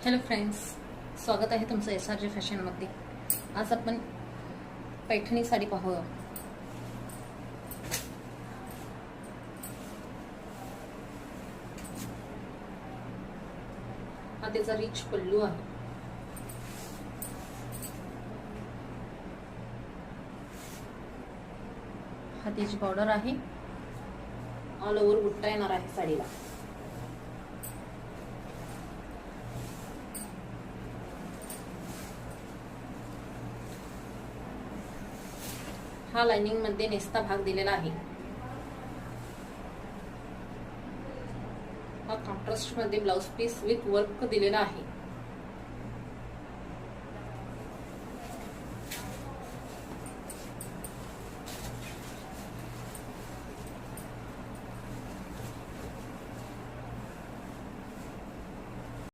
Hello friends, स्वागत आहे तुमचं SRJ फॅशनमध्ये। आज आपण पैठणी साडी पाहूया। हा त्याचा रिच पल्लू आहे। हा त्याची बॉर्डर आहे। ऑल ओव्हर बुट्टा येणार आहे साडीला। हा लाइनिंग मध्ये नेस्ता भाग दिलेला आहे। हा कॉन्ट्रास्ट मध्ये ब्लाउज पीस विथ वर्क दिलेला आहे।